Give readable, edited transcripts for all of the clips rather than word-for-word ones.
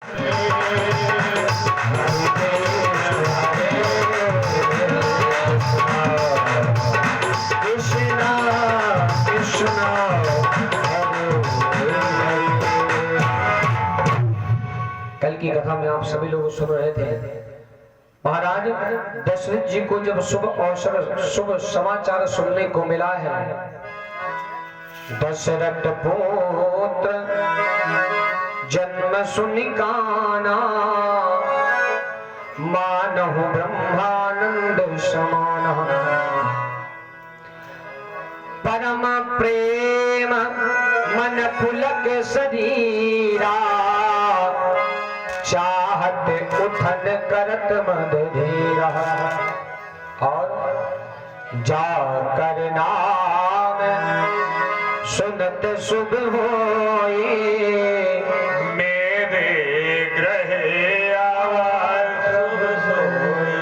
कल की कथा में आप सभी लोग सुन रहे थे, महाराज दशरथ जी को जब शुभ अवसर शुभ समाचार सुनने को मिला है, दशरथ पुत्र जन्म सुनिकाना, मानहु ब्रह्मानंद समान, परम प्रेम मन पुलक शरीरा, चाहत उठन करत मद धीरा, और जाकर नाम सुनत शुभ होए, मेरे ग्रह आवाज शुभ सोए,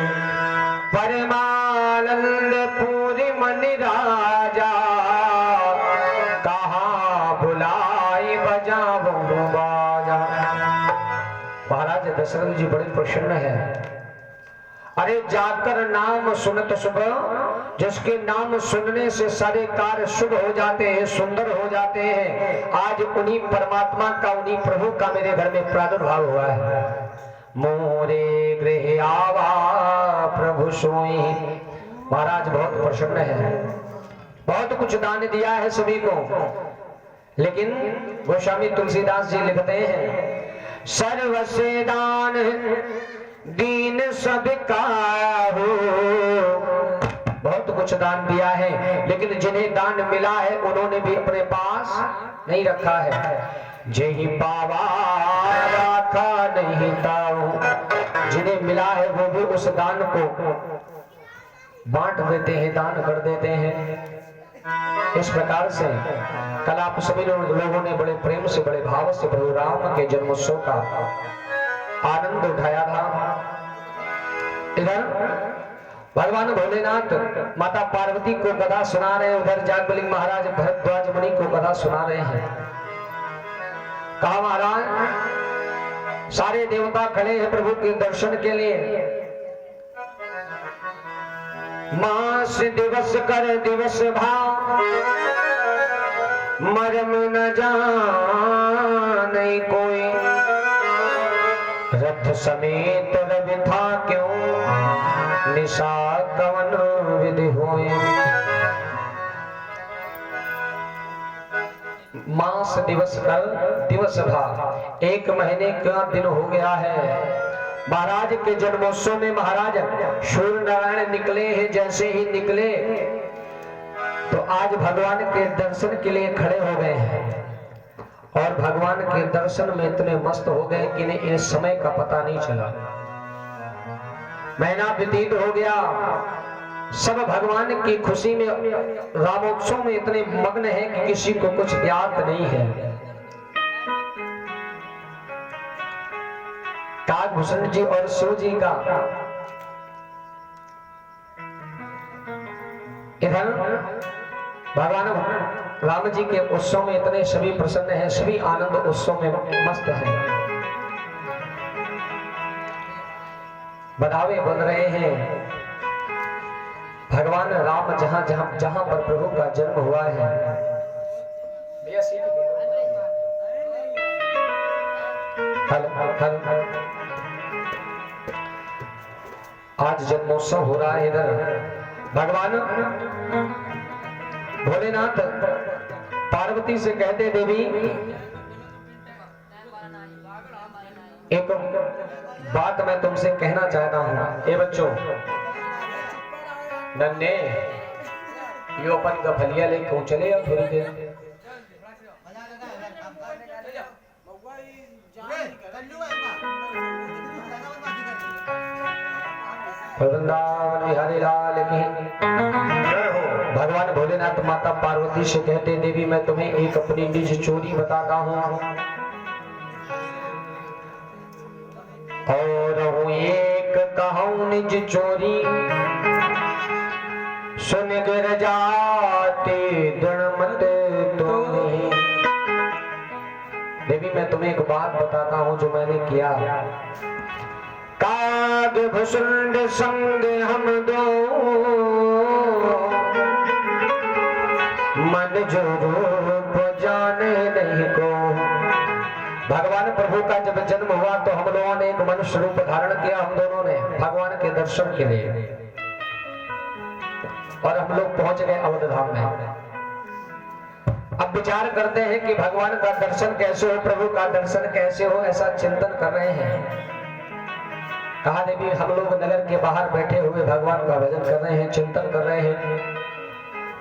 परमानंद पूरी मन राजा, कहाँ बुलाए बजावो बाजा। महाराज दशरथ जी बड़े प्रसन्न है। अरे जाकर नाम सुनत शुभ, जिसके नाम सुनने से सारे कार्य शुभ हो जाते हैं, सुंदर हो जाते हैं। आज उन्हीं परमात्मा का, उन्हीं प्रभु का मेरे घर में प्रादुर्भाव हुआ है। मोरे गृह आवा प्रभु सोई। महाराज बहुत प्रसन्न है, बहुत कुछ दान दिया है सभी को, लेकिन गोस्वामी तुलसीदास जी लिखते हैं, सर्वसे दान दीन सबका हो। बहुत कुछ दान दिया है, लेकिन जिन्हें दान मिला है उन्होंने भी अपने पास नहीं रखा है। जेहि पावा राखा नहीं ताऊ। जिन्हें मिला है वो भी उस दान को बांट देते हैं, दान कर देते हैं। इस प्रकार से कल आप सभी लोगों ने बड़े प्रेम से, बड़े भाव से प्रभु राम के जन्मोत्सव का आनंद उठाया था। इधर भगवान भोलेनाथ माता पार्वती को कथा सुना रहे हैं, उधर जागबलिंग महाराज भरद्वाज मुनि को कथा सुना रहे हैं। कहा महाराज सारे देवता खड़े हैं प्रभु के दर्शन के लिए। मास दिवस कर दिवस भाव, मरम न जाने कोई, रथ समेत रवि था क्यों, निशा कवन विधि होए। मास दिवस कर दिवस भाव, एक महीने का दिन हो गया है। महाराज के जन्मोत्सव में महाराज सूर्य नारायण निकले हैं। जैसे ही निकले तो आज भगवान के दर्शन के लिए खड़े हो गए हैं, और भगवान के दर्शन में इतने मस्त हो गए कि इन्हें समय का पता नहीं चला। महीना व्यतीत हो गया, सब भगवान की खुशी में, रामोत्सव में इतने मग्न है कि किसी को कुछ याद नहीं है। काकभूषण जी और शिव जी का इधर भगवान राम जी के उत्सव में इतने सभी प्रसन्न हैं, सभी आनंद उत्सव में मस्त हैं। बधावे बन रहे हैं। भगवान राम जहां जहां जहां पर प्रभु का जन्म हुआ है, आज जन्मोत्सव हो रहा है। इधर भगवान भोलेनाथ पार्वती से कहते, देवी एक बात मैं तुमसे कहना चाहता हूं। ए बच्चों, नन्हे यो अपन का फलिया ले क्यों चले या थोड़ी देर। वृंदावन बिहारी लाल की जय हो। भगवान भोलेनाथ माता पार्वती से कहते, देवी मैं तुम्हें एक अपनी निज चोरी बताता हूँ, और एक कहूँ निज चोरी, सुन गिर जाते दृढ़ मत तुम्हें। देवी मैं मैं तुम्हें एक बात बताता हूं जो मैंने किया। काग भुसुंड संग हम दो, मन जो रूप जाने नहीं को। भगवान प्रभु का जब जन्म हुआ तो हम लोगों ने एक मनुष्य रूप धारण किया, हम दोनों ने भगवान के दर्शन के लिए, और हम लोग पहुंच गए अवध धाम में। अब विचार करते हैं कि भगवान का दर्शन कैसे हो, प्रभु का दर्शन कैसे हो, ऐसा चिंतन कर रहे हैं। कहा देवी हम लोग नगर के बाहर बैठे हुए भगवान का भजन कर रहे हैं, चिंतन कर रहे हैं।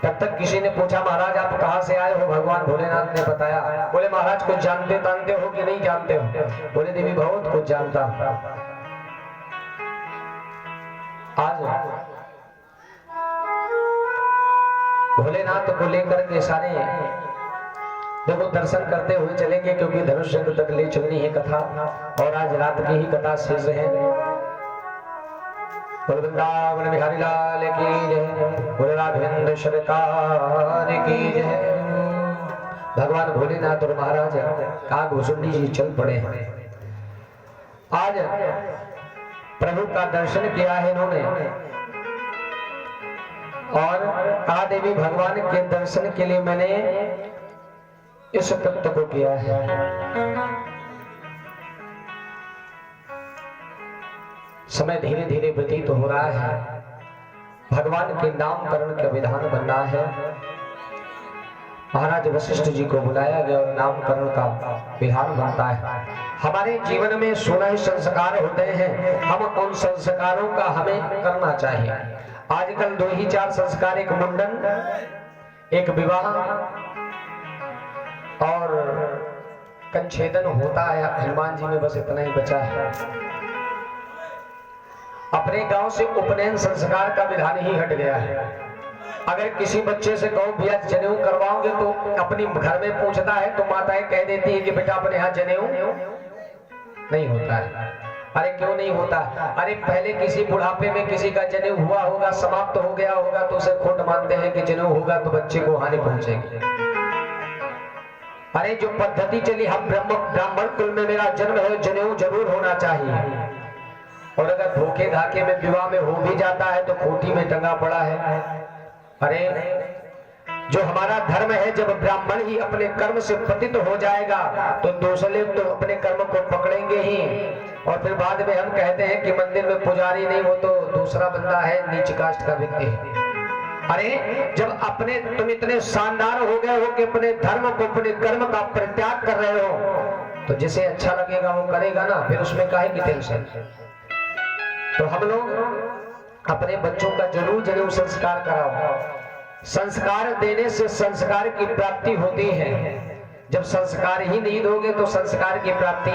तब तक किसी ने पूछा महाराज आप कहां से आए हो? भगवान भोलेनाथ ने बताया। बोले महाराज कुछ जानते जानते हो कि नहीं जानते हो? बोले देवी बहुत कुछ जानता। आज भोलेनाथ को लेकर के सारे देखो दर्शन करते हुए चलेंगे, क्योंकि धनुष तक ले चलनी है कथा, और आज रात की ही कथा शेष है। बोल वृंदावन बिहारी लाल की जय, बोल राघवेंद्र सरकार की जय। भगवान भोलेनाथ और महाराज काग भुसुंडी जी चल पड़े हैं। आज प्रभु का दर्शन किया है इन्होंने, और कहा देवी भगवान के दर्शन के लिए मैंने इस तत्व को किया है। समय धीरे धीरे व्यतीत हो रहा है, भगवान के नामकरण का विधान बन रहा है। महाराज वशिष्ठ जी को बुलाया गया और नामकरण का विधान बनता है। हमारे जीवन में 16 संस्कार होते हैं, हम उन संस्कारों का हमें करना चाहिए। आजकल 2 ही 4 संस्कार, एक मुंडन, एक विवाह और कंछेदन होता है। हनुमान जी में बस इतना ही बचा है। अपने गांव से उपनयन संस्कार का विधान ही हट गया है। अगर किसी बच्चे से कहो भैया जनेऊ करवाओगे तो अपनी घर में पूछता है तो माताएं कह देती है कि बेटा अपने यहाँ जनेऊ नहीं होता है। अरे क्यों नहीं होता? अरे पहले किसी बुढ़ापे में किसी का जनेऊ हुआ होगा, समाप्त हो गया होगा, तो उसे खोट मानते हैं कि जनेऊ होगा तो बच्चे को हानि पहुंचेगी। अरे जो पद्धति चली, हम ब्राह्मण कुल में मेरा जन्म है, जनेऊ जरूर होना चाहिए। और अगर भूखे धाके में विवाह में हो भी जाता है तो खूंटी में टंगा पड़ा है। अरे जो हमारा धर्म है, जब ब्राह्मण ही अपने कर्म से पतित हो जाएगा तो दूसरे तो अपने कर्म को पकड़ेंगे ही, और फिर बाद में हम कहते हैं कि मंदिर में पुजारी नहीं, वो तो दूसरा बंदा है, नीच कास्ट का व्यक्ति है। अरे जब अपने तुम इतने शानदार हो गए हो कि अपने धर्म को, अपने कर्म का परित्याग कर रहे हो, तो जिसे अच्छा लगेगा वो करेगा ना, फिर उसमें काहे की टेंशन। तो हम लोग अपने बच्चों का जरूर संस्कार कराओ। संस्कार देने से संस्कार की प्राप्ति होती है। जब संस्कार ही नहीं दोगे तो संस्कार की प्राप्ति।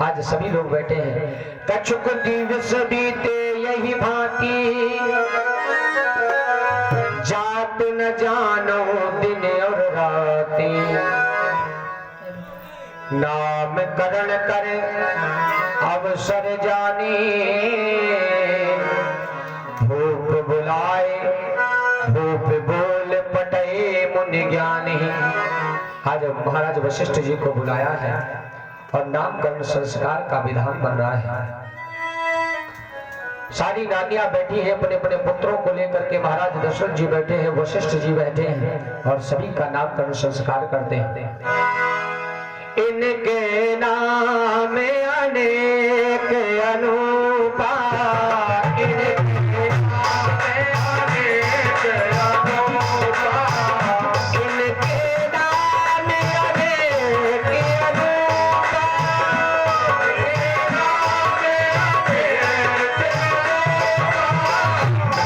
आज सभी लोग बैठे हैं, कछुक दिवस बीते यही भांति, जात न जानो दिन और राती, नाम करण करे अवसर जानी, भूप बुलाए भूप बोल पटे मुनि ज्ञानी। आज महाराज वशिष्ठ जी को बुलाया है और नामकरण संस्कार का विधान बन रहा है। सारी नानियां बैठी हैं अपने अपने पुत्रों को लेकर के, महाराज दशरथ जी बैठे हैं, वशिष्ठ जी बैठे हैं, और सभी का नामकरण संस्कार करते हैं। इनके नाम अनेक अनूपा, इनके नाम अनेक अनूपा, इनके नाम अनेक अनूपा, इनके नाम अनेक अनूपा,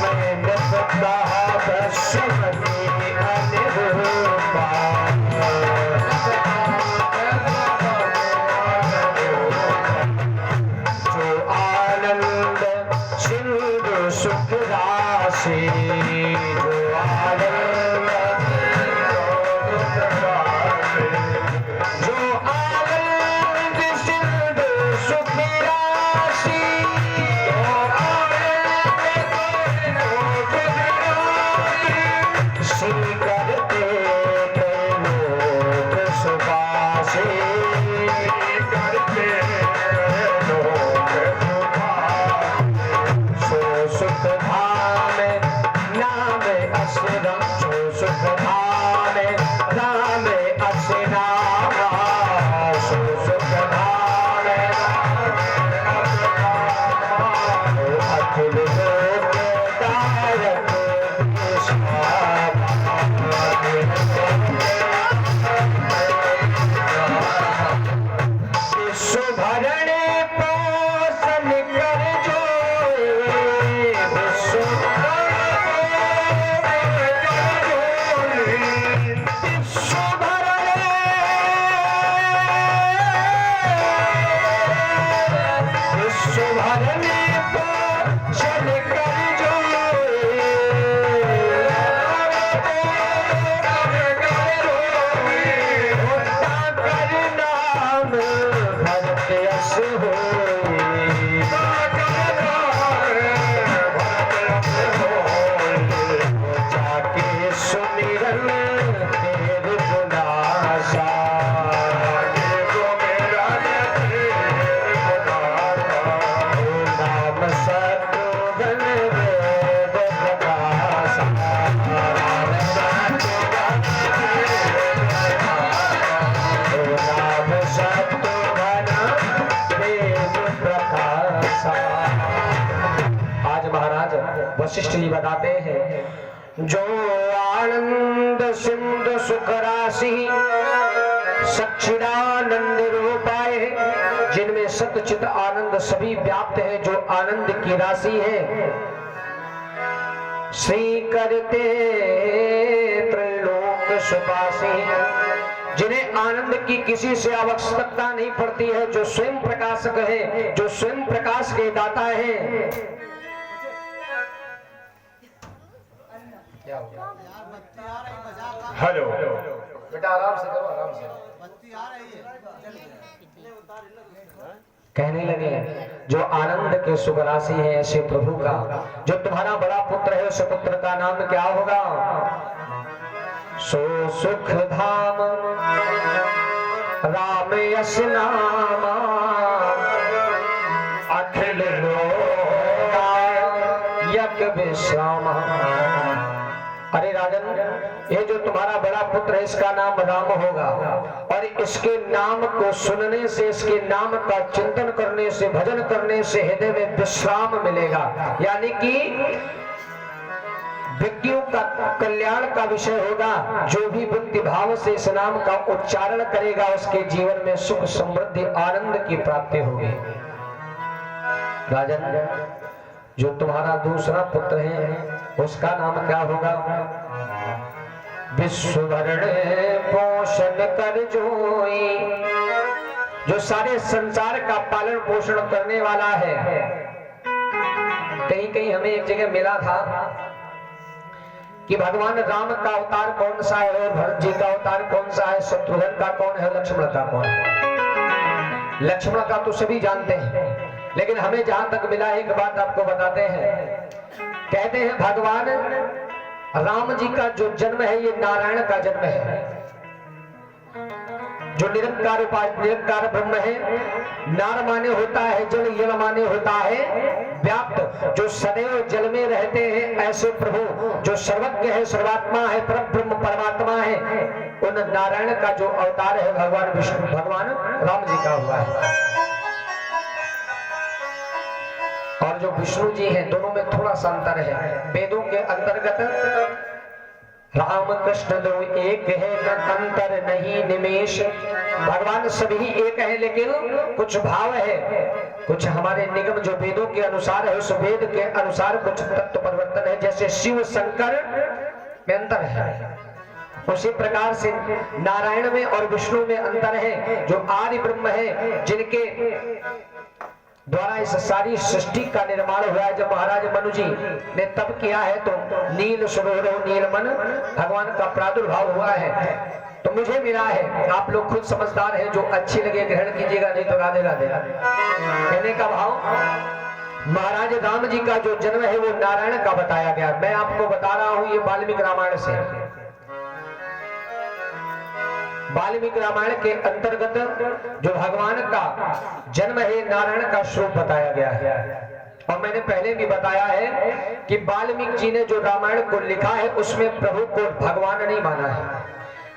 मैंने सदा दशमनी अनुरूपा। भरण पोषण कर जो वशिष्ठ जी बताते हैं, जो आनंद सिंधु सुख राशि सच्चिदानंद रूपाए, जिनमें सतचित आनंद सभी व्याप्त है, जो आनंद की राशि है, श्री करते त्रैलोक सुपासी, जिन्हें आनंद की किसी से आवश्यकता नहीं पड़ती है, जो स्वयं प्रकाशक है, जो स्वयं प्रकाश के दाता है। हेलो बेटा आराम से करो, आराम से। बत्ती आ रही है। कहने लगे, जो आनंद के सुख राशि है ऐसे प्रभु का, जो तुम्हारा बड़ा पुत्र है उस पुत्र का नाम क्या होगा? सो सुख धाम राम यश नामा, अखिल लोका यक विश्राम। अरे राजन, ये जो तुम्हारा बड़ा पुत्र है इसका नाम राम होगा, और इसके नाम को सुनने से, इसके नाम का चिंतन करने से, भजन करने से हृदय में विश्राम मिलेगा, यानी कि व्यक्तियों का कल्याण का विषय होगा। जो भी भक्ति भाव से इस नाम का उच्चारण करेगा उसके जीवन में सुख समृद्धि आनंद की प्राप्ति होगी। राजन, जो तुम्हारा दूसरा पुत्र है उसका नाम क्या होगा? विश्व भरण पोषण कर जोई, जो सारे संसार का पालन पोषण करने वाला है। कहीं कहीं हमें एक जगह मिला था कि भगवान राम का अवतार कौन सा है और भरत जी का अवतार कौन सा है, शत्रुघ्न का कौन है, लक्ष्मण का कौन है। लक्ष्मण का तो सभी जानते हैं, लेकिन हमें जहां तक मिला एक बात आपको बताते हैं। कहते हैं भगवान राम जी का जो जन्म है ये नारायण का जन्म है, जो निरंकार निरंकार ब्रह्म है। नार माने होता है जल, यल माने होता है व्याप्त, जो सदैव जल में रहते हैं ऐसे प्रभु, जो सर्वज्ञ है, सर्वात्मा है, परब्रह्म परमात्मा है, उन नारायण का जो अवतार है भगवान विष्णु, भगवान राम जी का हुआ है। और जो विष्णु जी हैं दोनों में थोड़ा सा अंतर है। वेदों के अंतर्गत राम कृष्ण दो एक है, न अंतर नहीं निमेश। भगवान सभी एक है, लेकिन कुछ भाव है, कुछ हमारे निगम जो वेदों के अनुसार है, उस वेद के अनुसार कुछ तत्व परिवर्तन है। जैसे शिव शंकर में अंतर है, उसी प्रकार से नारायण में और विष्णु में अंतर है। जो आदि ब्रह्म है, जिनके द्वारा इस सारी सृष्टि का निर्माण हुआ है। जब महाराज मनु जी ने तप किया है तो नील सरोवर नीलमन भगवान का प्रादुर्भाव हुआ है। तो मुझे मिला है, आप लोग खुद समझदार हैं, जो अच्छी लगे ग्रहण कीजिएगा, नहीं तो राधे राधे। कहने का भाव, महाराज राम जी का जो जन्म है वो नारायण का बताया गया। मैं आपको बता रहा हूं ये वाल्मीकि रामायण से। वाल्मीकि रामायण के अंतर्गत जो भगवान का जन्म है नारायण का स्वरूप बताया गया है। और मैंने पहले भी बताया है कि वाल्मीकि जी ने जो रामायण को लिखा है उसमें प्रभु को भगवान नहीं माना है,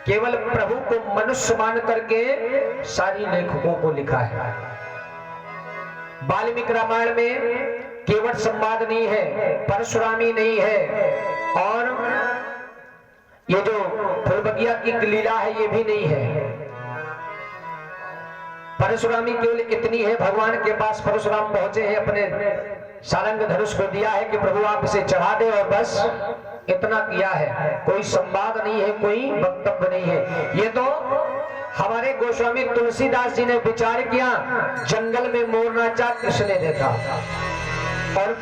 केवल प्रभु को मनुष्य मान करके सारी लेखकों को लिखा है। वाल्मीकि रामायण में केवल संवाद नहीं है, परशुरामी नहीं है, और ये जो फुलबगिया की लीला है ये भी नहीं है। परशुरामी केवल इतनी है, भगवान के पास परशुराम पहुंचे हैं, अपने सारंग धनुष को दिया है कि प्रभु आप इसे चढ़ा दे, और बस इतना किया है। कोई संवाद नहीं है, कोई वक्तव्य नहीं है। ये तो हमारे गोस्वामी तुलसीदास जी ने विचार किया, जंगल में मोर नाचा किसने देखा, और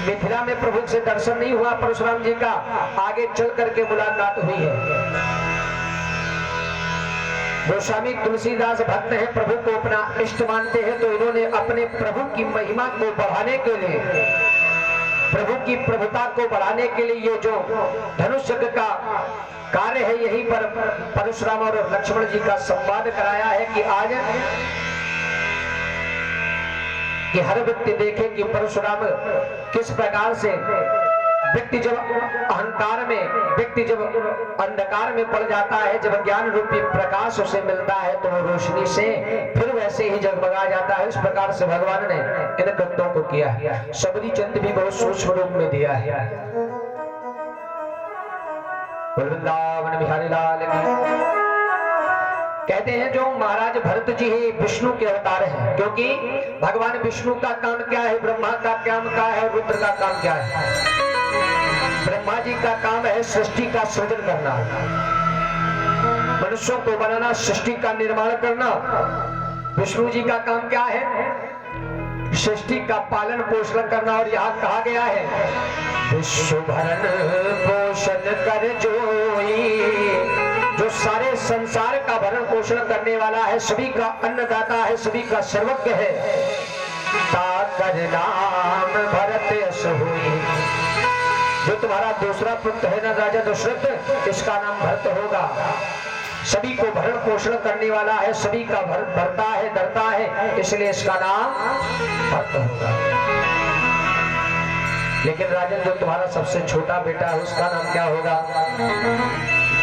मिथिला में प्रभु से दर्शन नहीं हुआ परशुराम जी का, आगे चल करके मुलाकात हुई है। गोस्वामी तुलसीदास भक्त हैं, प्रभु को अपना इष्ट मानते हैं, तो इन्होंने अपने प्रभु की महिमा को बढ़ाने के लिए, प्रभु की प्रभुता को बढ़ाने के लिए ये जो धनुष यज्ञ का कार्य है, यहीं पर परशुराम और लक्ष्मण जी का संवाद कराया है कि आज कि हर व्यक्ति देखे कि परशुराम किस प्रकार से व्यक्ति जब अहंकार में, व्यक्ति जब अंधकार में पड़ जाता है, जब ज्ञान रूपी प्रकाश उसे मिलता है तो वो रोशनी से फिर वैसे ही जगमगा जाता है। इस प्रकार से भगवान ने इन कृत्यों को किया है। सबरी चंद भी बहुत सूक्ष्म रूप में दिया है। वृंदावन बिहारी लाल की। कहते हैं जो महाराज भरत जी ही विष्णु के अवतार हैं, क्योंकि भगवान विष्णु का काम क्या है, ब्रह्मा का काम क्या है, रुद्र का काम क्या है। ब्रह्मा जी का काम है सृष्टि का सृजन करना, मनुष्यों को बनाना, सृष्टि का निर्माण करना। विष्णु जी का काम क्या है, सृष्टि का पालन पोषण करना। और यहाँ कहा गया है विश्व भरण पोषण कर जोई, जो सारे संसार का भरण पोषण करने वाला है, सभी का अन्नदाता है, सभी का सर्वज्ञ है। ताकर नाम भरत यश हुई, जो तुम्हारा दूसरा पुत्र है ना राजा दशरथ, इसका नाम भरत होगा। सभी को भरण पोषण करने वाला है, सभी का भरता है, धरता है, इसलिए इसका नाम भरत होगा। लेकिन राजन जो तुम्हारा सबसे छोटा बेटा है, उसका नाम क्या होगा।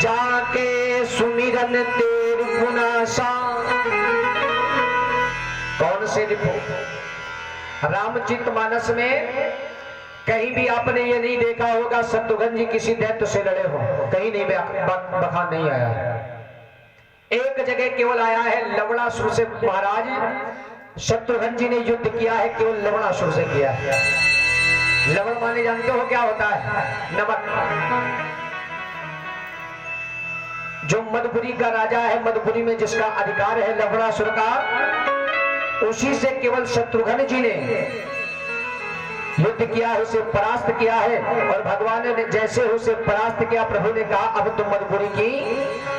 जाके सुमिरन तेर पुनासा, कौन से रिपो, रामचित मानस में कहीं भी आपने ये नहीं देखा होगा शत्रुघ्न जी किसी दैत्य से लड़े हो, कहीं नहीं बखान नहीं आया। एक जगह केवल आया है, लवणासुर से महाराज शत्रुघ्न जी ने युद्ध किया है, केवल लवणासुर से किया है। लवण माने जानते हो क्या होता है, नमक। जो मधुपुरी का राजा है, मधुपुरी में जिसका अधिकार है लवणासुर का, उसी से केवल शत्रुघ्न जी ने युद्ध किया है, उसे परास्त किया है। और भगवान ने जैसे उसे परास्त किया, प्रभु ने कहा अब तुम मधुपुरी की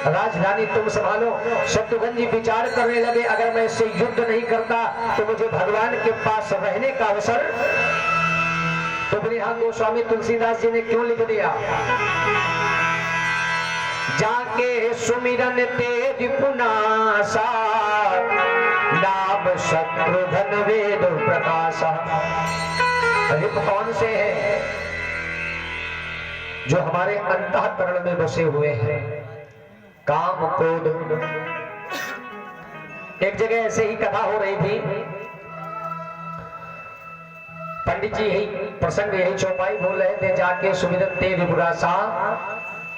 राजधानी तुम संभालो। शत्रुघ्न जी विचार करने लगे, अगर मैं इससे युद्ध नहीं करता तो मुझे भगवान के पास रहने का अवसर। तो यहाँ गोस्वामी तुलसीदास जी ने क्यों लिख दिया, जाके सुमिरन तेज पुनासा, नाम शत्रुघ्न वेद प्रकाशा। रिप कौन से हैं, जो हमारे अंतःकरण में बसे हुए हैं, काम क्रोध। एक जगह ऐसे ही कथा हो रही थी, पंडित जी यही प्रसंग, यही चौपाई बोल रहे थे, जाके सुमिरन ते विपुरासा,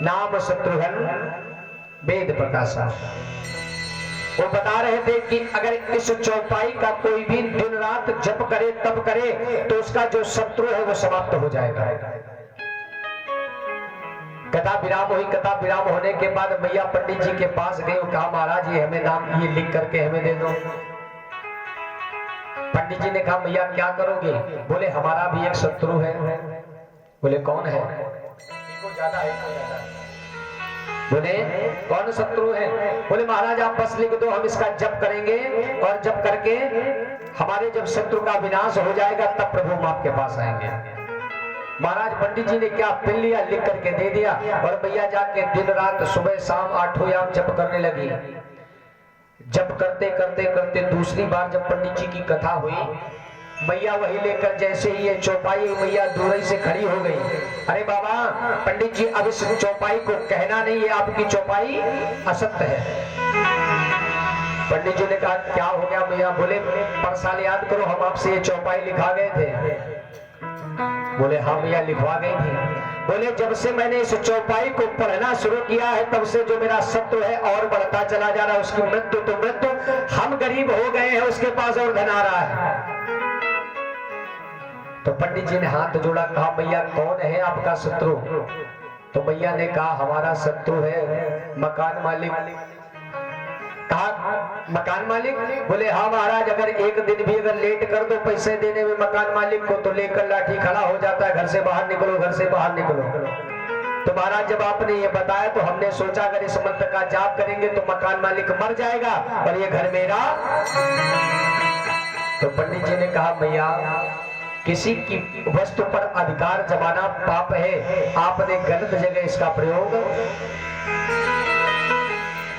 नाम शत्रुघ्न वेद प्रकाशा। वो बता रहे थे कि अगर इस चौपाई का कोई भी दिन रात जप करे, तप करे, तो उसका जो शत्रु है वो समाप्त हो जाएगा। कथा विराम हुई। कथा विराम होने के बाद मैया पंडित जी के पास गए, कहा महाराज ये हमें नाम ये लिख करके हमें दे दो। पंडित जी ने कहा मैया क्या करोगे। बोले हमारा भी एक शत्रु है। बोले कौन है। ज्यादा है। बोले कौन शत्रु है। बोले महाराज आप बस लिख दो, हम इसका जप करेंगे, और जप करके हमारे जब शत्रु का विनाश हो जाएगा तब प्रभु हम आपके पास आएंगे। महाराज पंडित जी ने क्या पिल लिया, लिख करके दे दिया, और मैया जाके दिन रात सुबह शाम 8 याम जप करने लगी। जप करते करते करते दूसरी बार जब पंडित जी की कथा हुई, मैया वही लेकर, जैसे ही ये चौपाई, मैया दूर ही से खड़ी हो गई। अरे बाबा पंडित जी अब इस चौपाई को कहना नहीं है, आपकी चौपाई असत्य है। पंडित जी ने कहा क्या हो गया मैया। बोले पर साल याद करो हम आपसे ये चौपाई लिखा गए थे, बोले हाँ भैया लिखवा गई थी। बोले जब से मैंने इस चौपाई को पढ़ना शुरू किया है तब से जो मेरा शत्रु है और बढ़ता चला जा रहा है, उसकी मृत्यु तो मृत्यु, हम गरीब हो गए हैं, उसके पास और धन आ रहा है। तो पंडित जी ने हाथ जोड़ा, कहा भैया कौन है आपका शत्रु? तो भैया ने कहा हमारा शत्रु है मकान मालिक। कहा मकान मालिक? बोले हाँ महाराज, अगर एक दिन भी अगर लेट कर दो पैसे देने में मकान मालिक को तो लेकर लाठी खड़ा हो जाता है, घर से बाहर निकलो, घर से बाहर निकलो। तो महाराज जब आपने ये बताया तो हमने सोचा अगर इस मंत्र का जाप करेंगे तो मकान मालिक मर जाएगा और ये घर मेरा। तो पंडित जी ने कहा भैया किसी की वस्तु पर अधिकार जमाना पाप है, आपने गलत जगह इसका प्रयोग।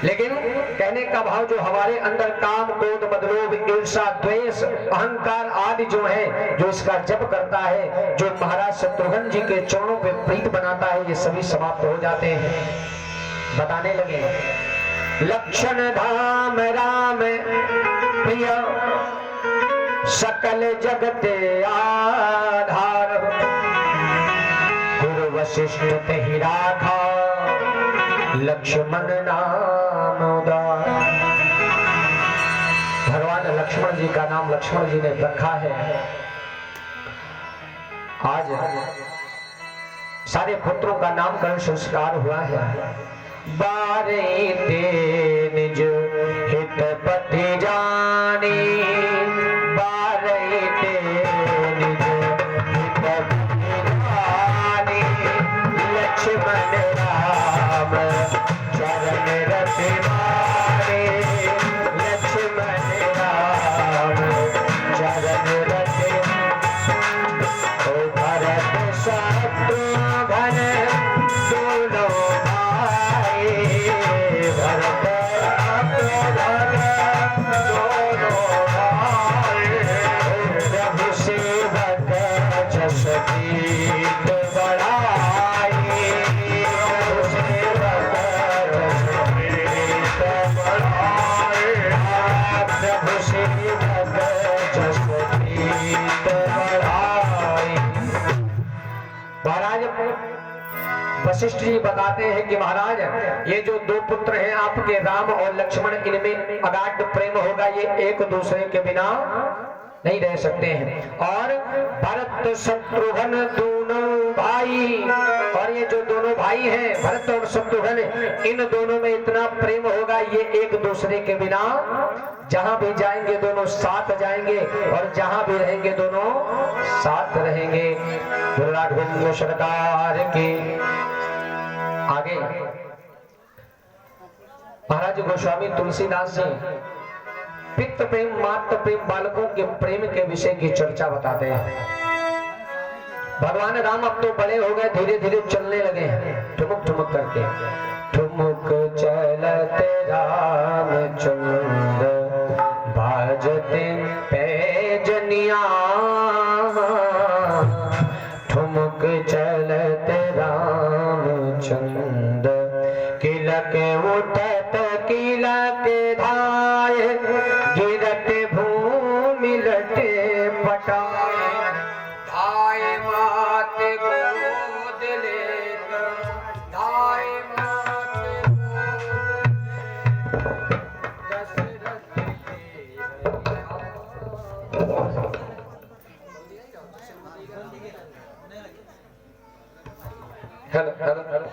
लेकिन कहने का भाव जो हमारे अंदर काम, क्रोध, मदलोभ, ईर्षा, द्वेष, अहंकार आदि जो है, जो इसका जप करता है, जो महाराज शत्रुघ्न जी के चरणों पे प्रीत बनाता है, ये सभी समाप्त हो जाते हैं। बताने लगे लक्षण धाम राम प्रिय सकल जगते आधार, गुरु वशिष्ठ तेहि राखा लक्ष्मण नाम उदार। भगवान लक्ष्मण जी का नाम लक्ष्मण जी ने रखा है। आज सारे पुत्रों का नामकरण संस्कार हुआ है। बारे ते निज हित पति जानी, बारे ते निज हित पति जानी, लक्ष्मण राम चरण रति मारे, लक्ष्मण राम चरण रति। ओ भरत शत्रुघ्न दोनों भाई, भरत शत्रुघ्न दोनों भाई, प्रभु सेवक जस कीर्त बढ़ाई, प्रभु सेवक जस कीर्त बढ़ाई, प्रभु सेवक जस कीर्त बढ़ाई। महाराज वशिष्ठ जी बताते हैं कि महाराज ये जो दो पुत्र हैं आपके राम और लक्ष्मण, इनमें अगाध प्रेम होगा, ये एक दूसरे के बिना नहीं रह सकते हैं। और भरत शत्रुघ्न दोनों भाई, और ये जो दोनों भाई हैं भरत और शत्रुघ्न, इन दोनों में इतना प्रेम होगा, ये एक दूसरे के बिना जहां भी जाएंगे दोनों साथ जाएंगे और जहां भी रहेंगे दोनों साथ रहेंगे। गुरु राघवेंद्र सरकार के आगे महाराज गोस्वामी तुलसीदास जी पितृ प्रेम, मातृ प्रेम, बालकों के प्रेम के विषय की चर्चा बताते हैं। भगवान राम अब तो बड़े हो गए, धीरे धीरे चलने लगे हैं ठुमुक ठुमुक करके। ठुमुक चलते रामचंद्र बाजते पैजनिया, ठुमुक चलते रामचंद्र किलक उठत किलक धाय, गिरत भूमि लटे पटाए, धाय मात गोद लेकर, धाय मात गोद। Hello hello hello